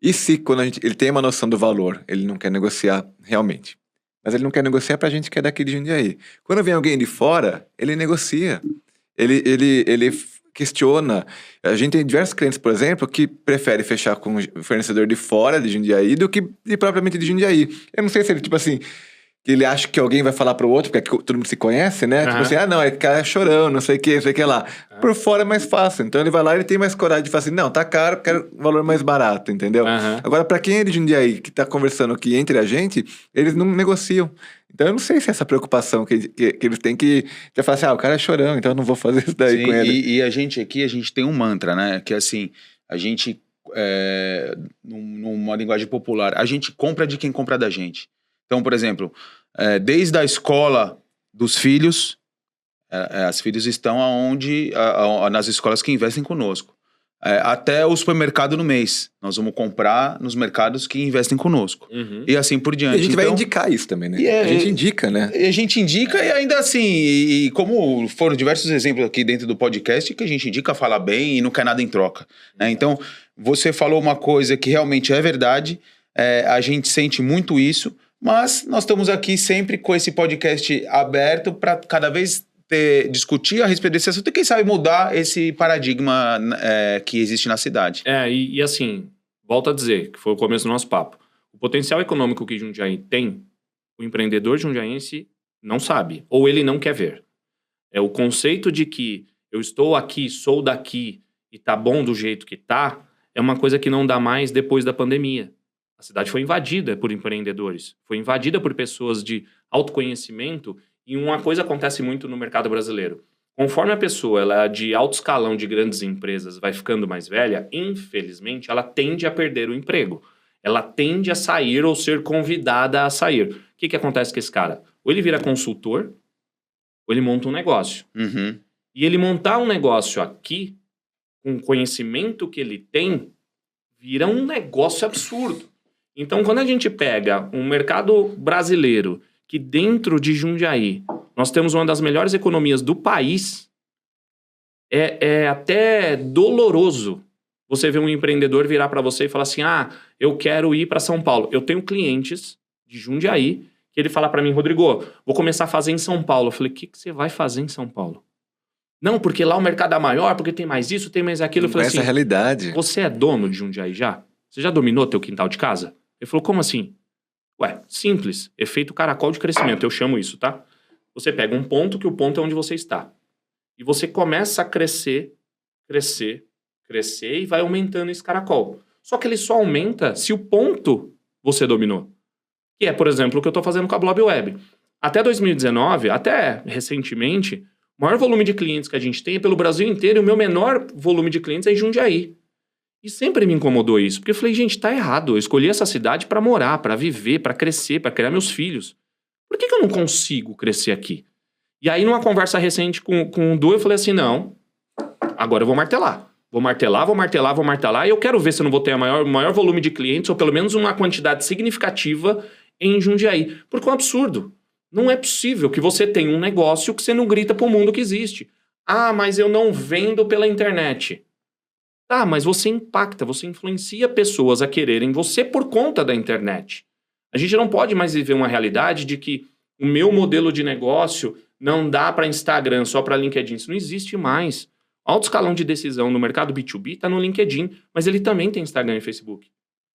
E se, quando ele tem uma noção do valor, ele não quer negociar realmente. Mas ele não quer negociar pra gente que é daqui de Jundiaí. Quando vem alguém de fora, ele negocia. Ele questiona. A gente tem diversos clientes, por exemplo, que preferem fechar com um fornecedor de fora de Jundiaí do que propriamente de Jundiaí. Eu não sei se ele, tipo assim, que ele acha que alguém vai falar pro outro, porque todo mundo se conhece, né? Tipo assim, não, esse cara é chorão, não sei o que lá. Por fora é mais fácil. Então ele vai lá e ele tem mais coragem de falar assim, não, tá caro, quero um valor mais barato, entendeu? Agora, pra quem é de Jundiaí, que tá conversando aqui entre a gente, eles não negociam. Então eu não sei se essa preocupação que eles têm que falar assim, o cara é chorão, então eu não vou fazer isso daí com ele. E a gente aqui, a gente tem um mantra, né? Que assim, a gente, numa linguagem popular, a gente compra de quem compra da gente. Então, por exemplo, desde a escola dos filhos, as filhos estão nas escolas que investem conosco. Até o supermercado no mês. Nós vamos comprar nos mercados que investem conosco. E assim por diante. E a gente vai indicar isso também, né? A gente indica, né? A gente indica e ainda assim, e como foram diversos exemplos aqui dentro do podcast, que a gente indica, fala bem e não quer nada em troca. Né? Então, você falou uma coisa que realmente é verdade, a gente sente muito isso, mas nós estamos aqui sempre com esse podcast aberto para cada vez discutir a respeito desse assunto e quem sabe mudar esse paradigma que existe na cidade. E assim, volto a dizer, que foi o começo do nosso papo, o potencial econômico que Jundiaí tem, o empreendedor jundiaense não sabe, ou ele não quer ver. O conceito de que eu estou aqui, sou daqui e tá bom do jeito que tá, é uma coisa que não dá mais depois da pandemia. A cidade foi invadida por empreendedores, foi invadida por pessoas de autoconhecimento. E uma coisa acontece muito no mercado brasileiro. Conforme a pessoa ela é de alto escalão de grandes empresas vai ficando mais velha, infelizmente, ela tende a perder o emprego. Ela tende a sair ou ser convidada a sair. O que acontece com esse cara? Ou ele vira consultor, ou ele monta um negócio. E ele montar um negócio aqui, com o conhecimento que ele tem, vira um negócio absurdo. Então, quando a gente pega um mercado brasileiro que dentro de Jundiaí nós temos uma das melhores economias do país, é até doloroso você ver um empreendedor virar para você e falar assim, eu quero ir para São Paulo. Eu tenho clientes de Jundiaí que ele fala para mim, Rodrigo, vou começar a fazer em São Paulo. Eu falei, o que você vai fazer em São Paulo? Não, porque lá o mercado é maior, porque tem mais isso, tem mais aquilo. Eu falei assim, essa é a realidade. Você é dono de Jundiaí já? Você já dominou teu quintal de casa? Ele falou, como assim? Simples, efeito caracol de crescimento, eu chamo isso, tá? Você pega um ponto, que o ponto é onde você está. E você começa a crescer e vai aumentando esse caracol. Só que ele só aumenta se o ponto você dominou. Que é, por exemplo, o que eu estou fazendo com a Blob Web. Até 2019, até recentemente, o maior volume de clientes que a gente tem é pelo Brasil inteiro e o meu menor volume de clientes é em Jundiaí. E sempre me incomodou isso, porque eu falei, gente, tá errado. Eu escolhi essa cidade para morar, para viver, para crescer, para criar meus filhos. Por que eu não consigo crescer aqui? E aí, numa conversa recente com o Du, eu falei assim, não, agora eu vou martelar. Vou martelar, e eu quero ver se eu não vou ter o maior volume de clientes, ou pelo menos uma quantidade significativa em Jundiaí. Porque é um absurdo. Não é possível que você tenha um negócio que você não grita pro mundo que existe. Ah, mas eu não vendo pela internet. Tá, mas você impacta, você influencia pessoas a quererem você por conta da internet. A gente não pode mais viver uma realidade de que o meu modelo de negócio não dá para Instagram, só para LinkedIn. Isso não existe mais. O alto escalão de decisão no mercado B2B está no LinkedIn, mas ele também tem Instagram e Facebook.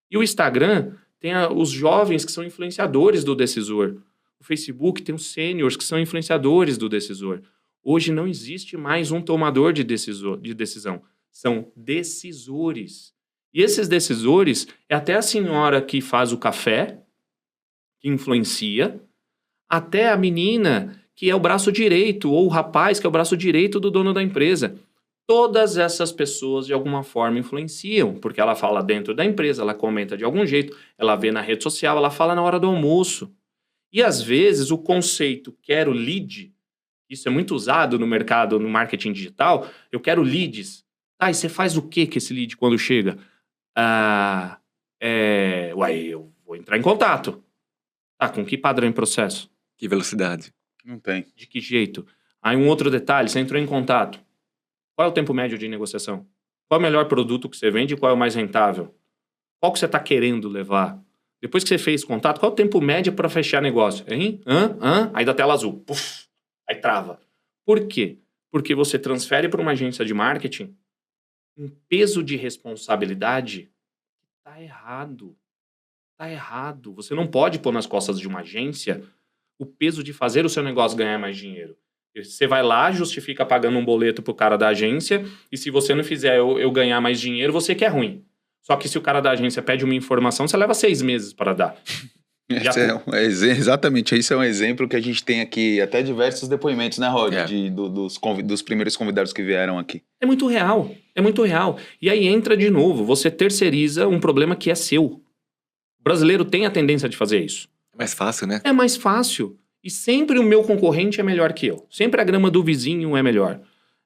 E o Instagram tem os jovens que são influenciadores do decisor. O Facebook tem os sêniors que são influenciadores do decisor. Hoje não existe mais um tomador de decisão. São decisores. E esses decisores é até a senhora que faz o café, que influencia, até a menina que é o braço direito, ou o rapaz que é o braço direito do dono da empresa. Todas essas pessoas, de alguma forma, influenciam, porque ela fala dentro da empresa, ela comenta de algum jeito, ela vê na rede social, ela fala na hora do almoço. E, às vezes, o conceito quero lead, isso é muito usado no mercado, no marketing digital, eu quero leads. Ah, e você faz o que com esse lead quando chega? Eu vou entrar em contato. Tá, com que padrão em processo? Que velocidade? Não tem. De que jeito? Aí um outro detalhe, você entrou em contato. Qual é o tempo médio de negociação? Qual é o melhor produto que você vende e qual é o mais rentável? Qual que você está querendo levar? Depois que você fez contato, qual é o tempo médio para fechar negócio? Hein? Aí dá tela azul. Puf, aí trava. Por quê? Porque você transfere para uma agência de marketing um peso de responsabilidade que está errado. Está errado. Você não pode pôr nas costas de uma agência o peso de fazer o seu negócio ganhar mais dinheiro. Você vai lá, justifica pagando um boleto pro cara da agência, e se você não fizer eu ganhar mais dinheiro, você que é ruim. Só que se o cara da agência pede uma informação, você leva 6 meses para dar. Exatamente, esse é um exemplo que a gente tem aqui, até diversos depoimentos, né, Rod? Dos primeiros convidados que vieram aqui. É muito real. E aí entra de novo, você terceiriza um problema que é seu. O brasileiro tem a tendência de fazer isso. É mais fácil, né? É mais fácil. E sempre o meu concorrente é melhor que eu. Sempre a grama do vizinho é melhor.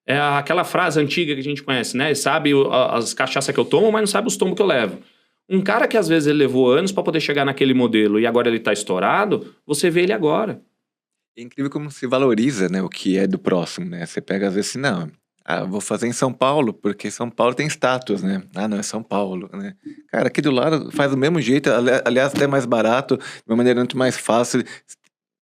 É aquela frase antiga que a gente conhece, né? Sabe as cachaças que eu tomo, mas não sabe os tombos que eu levo. Um cara que às vezes ele levou anos para poder chegar naquele modelo e agora ele tá estourado, você vê ele agora. É incrível como se valoriza, né, o que é do próximo, né? Você pega às vezes assim, não, vou fazer em São Paulo, porque São Paulo tem status, né? Ah, não, é São Paulo, né? Cara, aqui do lado faz do mesmo jeito, aliás, até mais barato, de uma maneira muito mais fácil,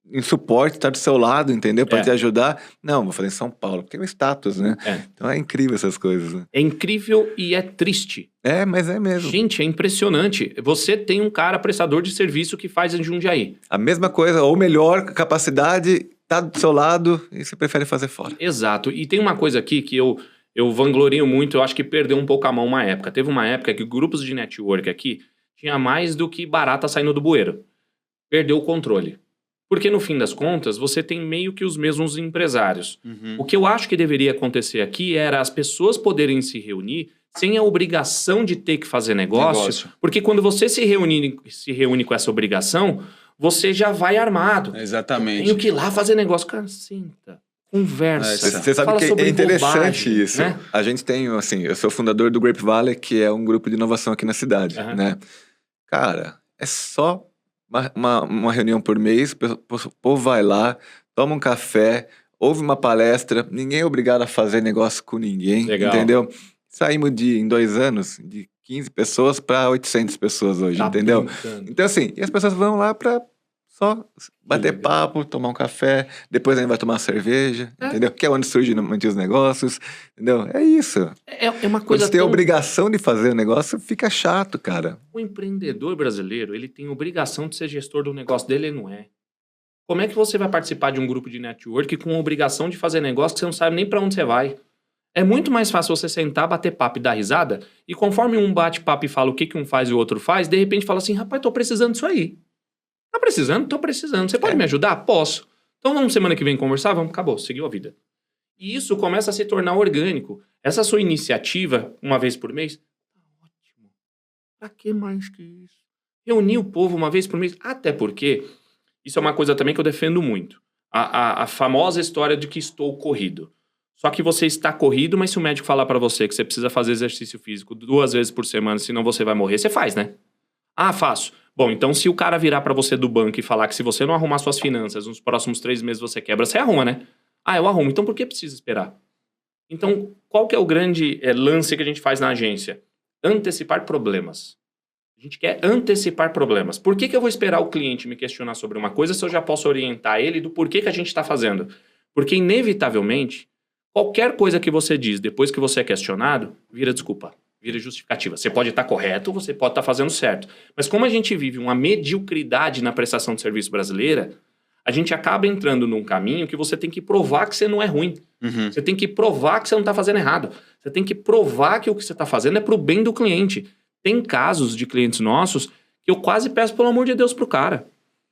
em suporte, tá do seu lado, entendeu? Para te ajudar. Não, vou fazer em São Paulo, porque é um status, né? Então é incrível essas coisas, né? É incrível e é triste. Mas é mesmo. Gente, é impressionante. Você tem um cara prestador de serviço que faz em Jundiaí. A mesma coisa, ou melhor, capacidade, tá do seu lado e você prefere fazer fora. Exato. E tem uma coisa aqui que eu vanglorio muito, eu acho que perdeu um pouco a mão uma época. Teve uma época que grupos de network aqui tinha mais do que barata saindo do bueiro. Perdeu o controle. Porque, no fim das contas, você tem meio que os mesmos empresários. O que eu acho que deveria acontecer aqui era as pessoas poderem se reunir sem a obrigação de ter que fazer negócio. Porque quando você se reúne com essa obrigação, você já vai armado. Exatamente. Tenho que ir lá fazer negócio. Cara, senta, conversa. Você sabe que é interessante bobagem, isso. Né? A gente tem, assim, eu sou fundador do Grape Valley, que é um grupo de inovação aqui na cidade, né? Cara, é só uma reunião por mês, o povo vai lá, toma um café, ouve uma palestra, ninguém é obrigado a fazer negócio com ninguém, entendeu? Saímos em 2 anos de 15 pessoas para 800 pessoas hoje, entendeu? Brincando. Então assim, e as pessoas vão lá para só bater papo, tomar um café, depois a gente vai tomar uma cerveja, entendeu? Que é onde surgem muitos negócios, entendeu? É isso. É uma coisa. Quando você tem a obrigação de fazer o negócio, fica chato, cara. O empreendedor brasileiro, ele tem obrigação de ser gestor do negócio dele, ele não é. Como é que você vai participar de um grupo de network com a obrigação de fazer negócio que você não sabe nem para onde você vai? É muito mais fácil você sentar, bater papo e dar risada, e conforme um bate papo e fala o que um faz e o outro faz, de repente fala assim, rapaz, tô precisando disso aí. Tá precisando? Tô precisando. Você pode me ajudar? Posso. Então vamos semana que vem conversar? Vamos, acabou, seguiu a vida. E isso começa a se tornar orgânico. Essa sua iniciativa, uma vez por mês, tá ótimo. Pra que mais que isso? Reunir o povo uma vez por mês, até porque Isso é uma coisa também que eu defendo muito. A famosa história de que estou corrido. Só que você está corrido, mas se o médico falar para você que você precisa fazer exercício físico 2 vezes por semana, senão você vai morrer, você faz, né? Ah, faço. Bom, então se o cara virar para você do banco e falar que se você não arrumar suas finanças, nos próximos 3 meses você quebra, você arruma, né? Ah, eu arrumo. Então por que precisa esperar? Então, qual que é o grande lance que a gente faz na agência? Antecipar problemas. A gente quer antecipar problemas. Por que eu vou esperar o cliente me questionar sobre uma coisa se eu já posso orientar ele do porquê que a gente está fazendo? Porque, inevitavelmente, qualquer coisa que você diz depois que você é questionado, vira desculpa, vira justificativa. Você pode estar correto, você pode estar fazendo certo. Mas como a gente vive uma mediocridade na prestação de serviço brasileira, a gente acaba entrando num caminho que você tem que provar que você não é ruim. Uhum. Você tem que provar que você não está fazendo errado. Você tem que provar que o que você está fazendo é para o bem do cliente. Tem casos de clientes nossos que eu quase peço, pelo amor de Deus, pro cara.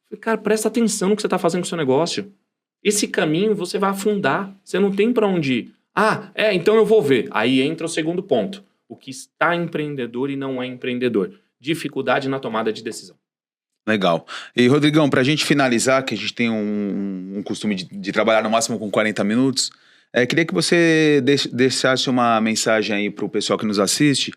Falei, cara, presta atenção no que você está fazendo com o seu negócio. Esse caminho você vai afundar. Você não tem para onde ir. Ah, então eu vou ver. Aí entra o segundo ponto. O que está empreendedor e não é empreendedor. Dificuldade na tomada de decisão. Legal. E, Rodrigão, para a gente finalizar, que a gente tem um costume de trabalhar no máximo com 40 minutos, queria que você deixasse uma mensagem aí para o pessoal que nos assiste,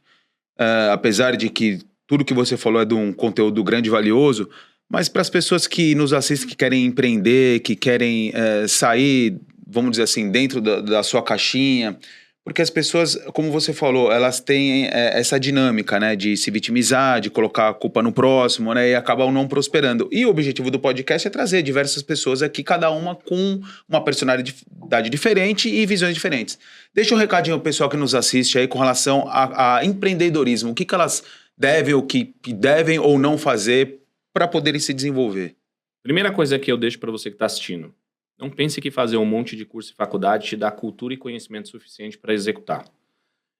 apesar de que tudo que você falou é de um conteúdo grande e valioso, mas para as pessoas que nos assistem, que querem empreender, que querem sair, vamos dizer assim, dentro da sua caixinha, porque as pessoas, como você falou, elas têm essa dinâmica, né, de se vitimizar, de colocar a culpa no próximo, né, e acabam não prosperando. E o objetivo do podcast é trazer diversas pessoas aqui, cada uma com uma personalidade diferente e visões diferentes. Deixa um recadinho ao pessoal que nos assiste aí com relação a empreendedorismo. O que elas devem ou não fazer para poderem se desenvolver? Primeira coisa que eu deixo para você que está assistindo. Não pense que fazer um monte de curso e faculdade te dá cultura e conhecimento suficiente para executar.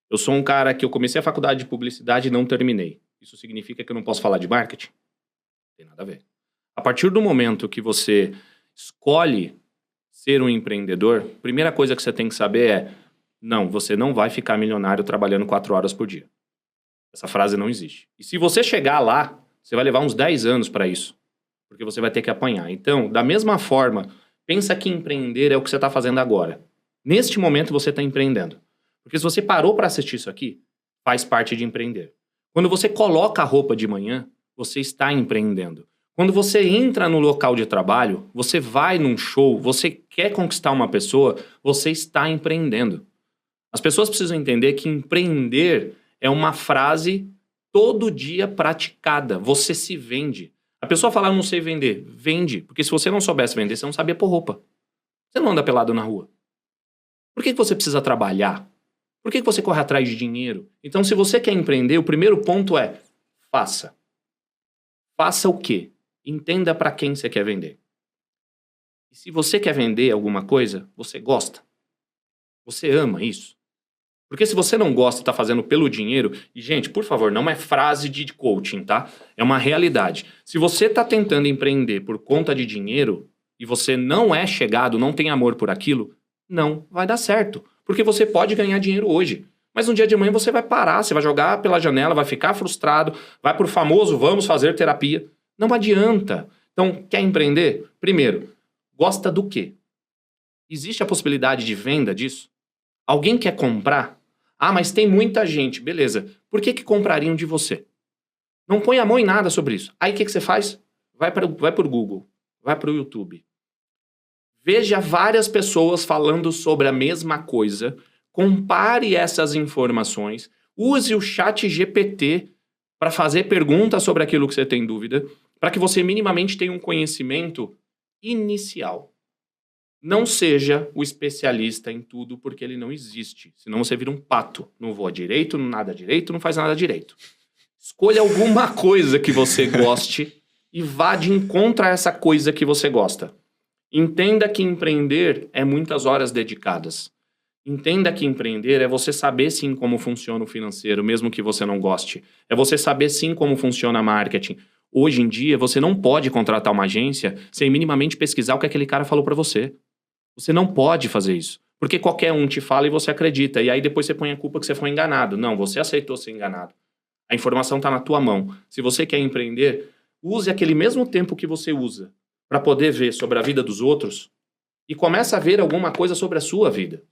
Eu sou um cara que eu comecei a faculdade de publicidade e não terminei. Isso significa que eu não posso falar de marketing? Não tem nada a ver. A partir do momento que você escolhe ser um empreendedor, a primeira coisa que você tem que saber é: não, você não vai ficar milionário trabalhando 4 horas por dia. Essa frase não existe. E se você chegar lá, você vai levar uns 10 anos para isso. Porque você vai ter que apanhar. Então, da mesma forma, pensa que empreender é o que você está fazendo agora. Neste momento você está empreendendo. Porque se você parou para assistir isso aqui, faz parte de empreender. Quando você coloca a roupa de manhã, você está empreendendo. Quando você entra no local de trabalho, você vai num show, você quer conquistar uma pessoa, você está empreendendo. As pessoas precisam entender que empreender é uma frase todo dia praticada. Você se vende. A pessoa fala, não sei vender. Vende. Porque se você não soubesse vender, você não sabia pôr roupa. Você não anda pelado na rua. Por que você precisa trabalhar? Por que você corre atrás de dinheiro? Então, se você quer empreender, o primeiro ponto é: faça. Faça o quê? Entenda para quem você quer vender. E se você quer vender alguma coisa, você gosta. Você ama isso. Porque se você não gosta e está fazendo pelo dinheiro... E, gente, por favor, não é frase de coaching, tá? É uma realidade. Se você está tentando empreender por conta de dinheiro e você não é chegado, não tem amor por aquilo, não vai dar certo. Porque você pode ganhar dinheiro hoje. Mas no dia de amanhã você vai parar, você vai jogar pela janela, vai ficar frustrado, vai pro famoso vamos fazer terapia. Não adianta. Então, quer empreender? Primeiro, gosta do quê? Existe a possibilidade de venda disso? Alguém quer comprar? Ah, mas tem muita gente. Beleza. Por que comprariam de você? Não põe a mão em nada sobre isso. Aí o que você faz? Vai pro Google. Vai pro YouTube. Veja várias pessoas falando sobre a mesma coisa. Compare essas informações. Use o ChatGPT para fazer perguntas sobre aquilo que você tem dúvida, para que você minimamente tenha um conhecimento inicial. Não seja o especialista em tudo, porque ele não existe. Senão você vira um pato. Não voa direito, não nada direito, não faz nada direito. Escolha alguma coisa que você goste e vá de encontro a essa coisa que você gosta. Entenda que empreender é muitas horas dedicadas. Entenda que empreender é você saber sim como funciona o financeiro, mesmo que você não goste. É você saber sim como funciona marketing. Hoje em dia, você não pode contratar uma agência sem minimamente pesquisar o que aquele cara falou para você. Você não pode fazer isso. Porque qualquer um te fala e você acredita. E aí depois você põe a culpa que você foi enganado. Não, você aceitou ser enganado. A informação está na tua mão. Se você quer empreender, use aquele mesmo tempo que você usa para poder ver sobre a vida dos outros e começa a ver alguma coisa sobre a sua vida.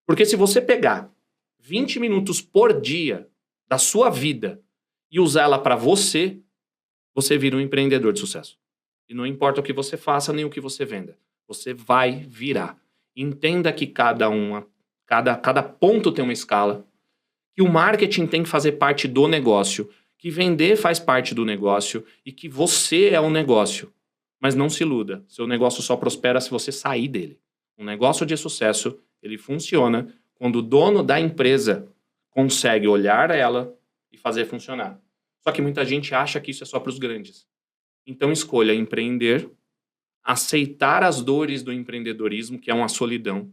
Porque se você pegar 20 minutos por dia da sua vida e usar ela para você, você vira um empreendedor de sucesso. E não importa o que você faça nem o que você venda, você vai virar. Entenda que cada ponto tem uma escala, que o marketing tem que fazer parte do negócio, que vender faz parte do negócio e que você é um negócio. Mas não se iluda, seu negócio só prospera se você sair dele. Um negócio de sucesso, ele funciona quando o dono da empresa consegue olhar ela e fazer funcionar. Só que muita gente acha que isso é só para os grandes. Então escolha empreender, aceitar as dores do empreendedorismo, que é uma solidão.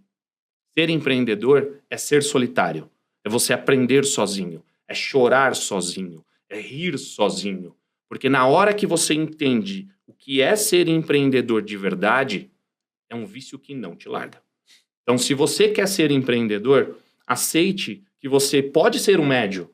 Ser empreendedor é ser solitário, é você aprender sozinho, é chorar sozinho, é rir sozinho. Porque na hora que você entende o que é ser empreendedor de verdade, é um vício que não te larga. Então, se você quer ser empreendedor, aceite que você pode ser um médio.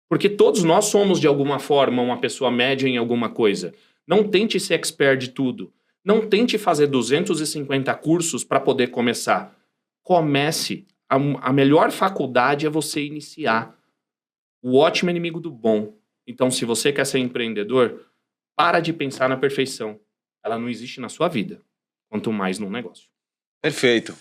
Porque todos nós somos, de alguma forma, uma pessoa média em alguma coisa. Não tente ser expert de tudo. Não tente fazer 250 cursos para poder começar. Comece. A melhor faculdade é você iniciar. O ótimo é inimigo do bom. Então, se você quer ser empreendedor, para de pensar na perfeição. Ela não existe na sua vida. Quanto mais num negócio. Perfeito.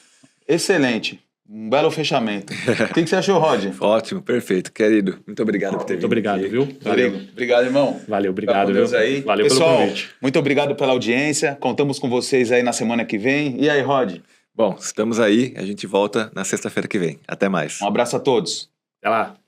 Excelente. Um belo fechamento. O que você achou, Rod? Ótimo, perfeito. Querido, muito obrigado por ter vindo. Muito obrigado, aqui. viu? Valeu. Obrigado, irmão. Valeu, obrigado, viu? Aí. Valeu Pessoal, pelo convite. muito obrigado pela audiência. Contamos com vocês aí na semana que vem. E aí, Rod? Bom, estamos aí. A gente volta na sexta-feira que vem. Até mais. Um abraço a todos. Até lá.